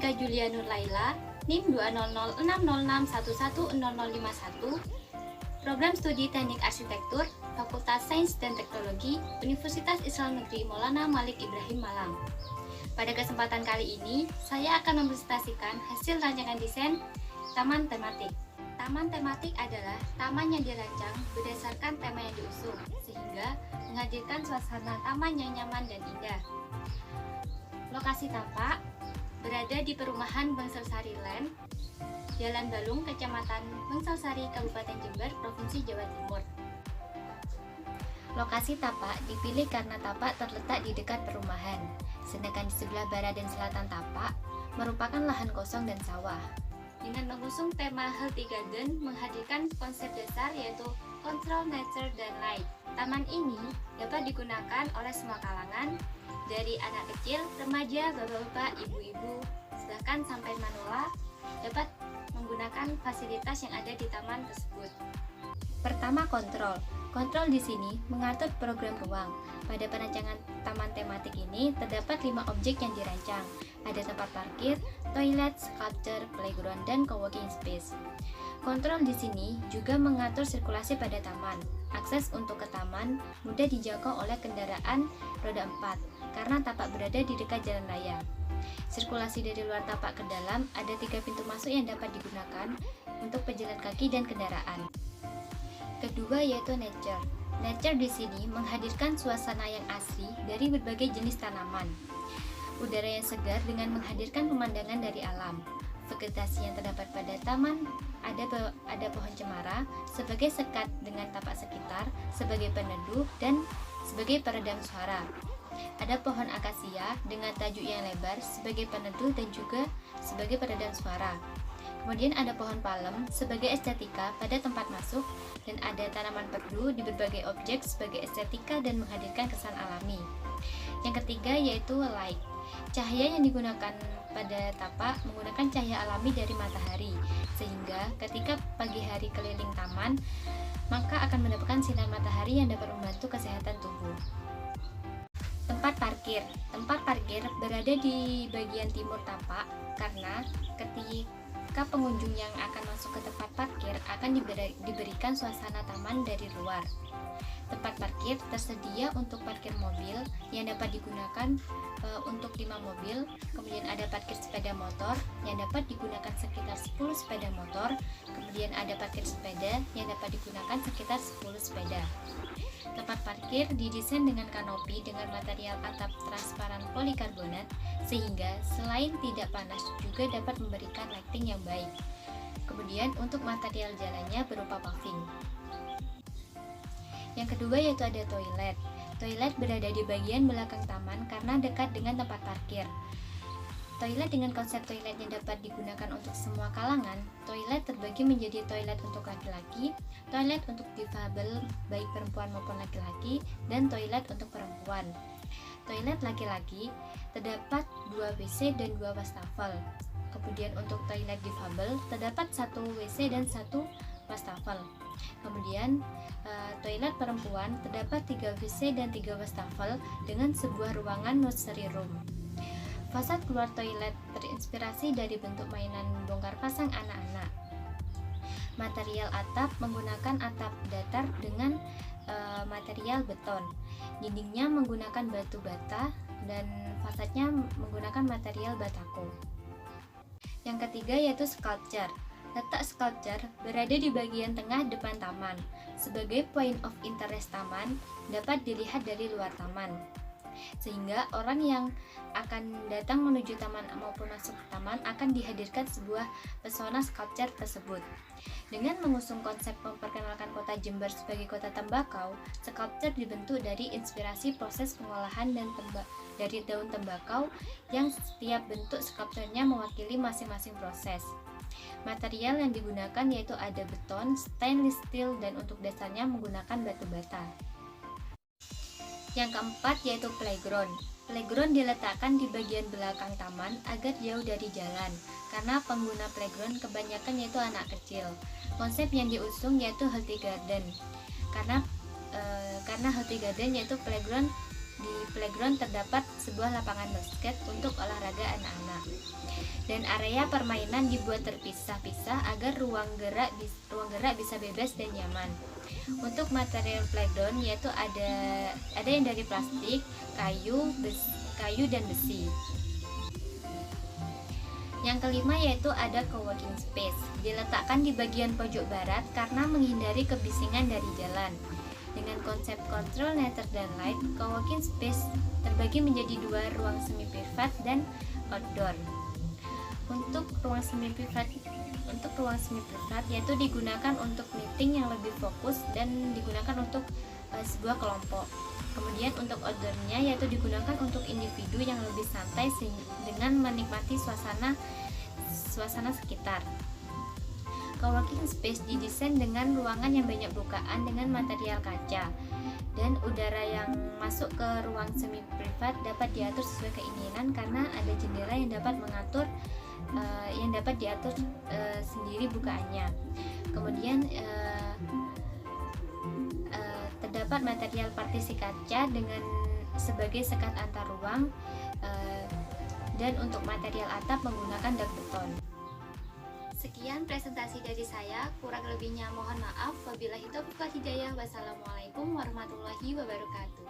Vika Julia Nur Laila, NIM 2006061100051, Program Studi Teknik Arsitektur, Fakultas Sains dan Teknologi, Universitas Islam Negeri Maulana Malik Ibrahim Malang. Pada kesempatan kali ini, saya akan mempresentasikan hasil rancangan desain taman tematik. Taman tematik adalah taman yang dirancang berdasarkan tema yang diusung, sehingga menghadirkan suasana taman yang nyaman dan indah. Lokasi tapak berada di perumahan Bangsal Sari Land, Jalan Balung, Kecamatan Bangsal Sari, Kabupaten Jember, Provinsi Jawa Timur. Lokasi tapak dipilih karena tapak terletak di dekat perumahan, sedangkan di sebelah barat dan selatan tapak merupakan lahan kosong dan sawah. Dengan mengusung tema Healthy Garden menghadirkan konsep dasar yaitu Control Nature dan Light. Taman ini dapat digunakan oleh semua kalangan, dari anak kecil, remaja, bapak-bapak, ibu-ibu, bahkan sampai manula dapat menggunakan fasilitas yang ada di taman tersebut. Pertama, kontrol. Kontrol di sini mengatur program ruang. Pada perancangan taman tematik ini terdapat 5 objek yang dirancang. Ada tempat parkir, toilet, sculpture, playground, dan co-working space. Kontrol di sini juga mengatur sirkulasi pada taman. Akses untuk ke taman mudah dijangkau oleh kendaraan roda 4 karena tapak berada di dekat jalan raya. Sirkulasi dari luar tapak ke dalam ada 3 pintu masuk yang dapat digunakan untuk pejalan kaki dan kendaraan. Kedua yaitu nature. Nature di sini menghadirkan suasana yang asri dari berbagai jenis tanaman. Udara yang segar dengan menghadirkan pemandangan dari alam. Vegetasi yang terdapat pada taman ada pohon cemara sebagai sekat dengan tapak sekitar, sebagai peneduh dan sebagai peredam suara. Ada pohon akasia dengan tajuk yang lebar sebagai peneduh dan juga sebagai peredam suara. Kemudian ada pohon palem sebagai estetika pada tempat masuk, dan ada tanaman perdu di berbagai objek sebagai estetika dan menghadirkan kesan alami. Yang ketiga yaitu light. Cahaya yang digunakan pada tapak menggunakan cahaya alami dari matahari, sehingga ketika pagi hari keliling taman, maka akan mendapatkan sinar matahari yang dapat membantu kesehatan tubuh. Tempat parkir. Tempat parkir berada di bagian timur tapak karena ketika pengunjung yang akan masuk ke tempat parkir akan diberikan suasana taman dari luar. Tempat parkir tersedia untuk parkir mobil yang dapat digunakan untuk 5 mobil. Kemudian ada parkir sepeda motor yang dapat digunakan sekitar 10 sepeda motor. Kemudian ada parkir sepeda yang dapat digunakan sekitar 10 sepeda. Tempat parkir didesain dengan kanopi dengan material atap transparan polikarbonat sehingga selain tidak panas juga dapat memberikan lighting yang baik. Kemudian untuk material jalannya berupa paving. Yang kedua yaitu ada toilet. Toilet berada di bagian belakang taman karena dekat dengan tempat parkir. Toilet dengan konsep toilet yang dapat digunakan untuk semua kalangan. Toilet terbagi menjadi toilet untuk laki-laki, toilet untuk difabel baik perempuan maupun laki-laki, dan toilet untuk perempuan. Toilet laki-laki terdapat 2 WC dan 2 wastafel. Kemudian untuk toilet difabel terdapat 1 WC dan 1 wastafel. Kemudian toilet perempuan terdapat 3 WC dan 3 wastafel dengan sebuah ruangan nursery room. Fasad keluar toilet terinspirasi dari bentuk mainan bongkar pasang anak-anak. Material atap menggunakan atap datar dengan material beton. Dindingnya menggunakan batu bata dan fasadnya menggunakan material batako. Yang ketiga yaitu sculpture. Letak sculpture berada di bagian tengah depan taman. Sebagai point of interest taman dapat dilihat dari luar taman, sehingga orang yang akan datang menuju taman maupun masuk ke taman akan dihadirkan sebuah pesona sculpture tersebut. Dengan mengusung konsep memperkenalkan kota Jember sebagai kota tembakau, sculpture dibentuk dari inspirasi proses pengolahan dari daun tembakau yang setiap bentuk sculpturnya mewakili masing-masing proses. Material yang digunakan yaitu ada beton, stainless steel, dan untuk dasarnya menggunakan batu bata. Yang keempat yaitu playground. Playground diletakkan di bagian belakang taman agar jauh dari jalan, karena pengguna playground kebanyakan yaitu anak kecil. Konsep yang diusung yaitu healthy garden, karena healthy garden yaitu playground Di playground terdapat sebuah lapangan basket untuk olahraga anak-anak. Dan area permainan dibuat terpisah-pisah agar ruang gerak bisa bebas dan nyaman. Untuk material playground yaitu ada yang dari plastik, kayu dan besi. Yang kelima yaitu ada co-working space. Diletakkan di bagian pojok barat karena menghindari kebisingan dari jalan. Dengan konsep control nature dan light, co-working space terbagi menjadi dua, ruang semi privat dan outdoor. Untuk ruang semi privat yaitu digunakan untuk meeting yang lebih fokus dan digunakan untuk sebuah kelompok. Kemudian untuk outdoornya yaitu digunakan untuk individu yang lebih santai dengan menikmati suasana sekitar. Co-working space didesain dengan ruangan yang banyak bukaan dengan material kaca, dan udara yang masuk ke ruang semi privat dapat diatur sesuai keinginan karena ada jendela yang dapat diatur sendiri bukaannya. Kemudian terdapat material partisi kaca dengan sebagai sekat antar ruang, dan untuk material atap menggunakan dak beton. Sekian presentasi dari saya, kurang lebihnya mohon maaf. Wabillahi taufiq wal hidayah. Wassalamualaikum warahmatullahi wabarakatuh.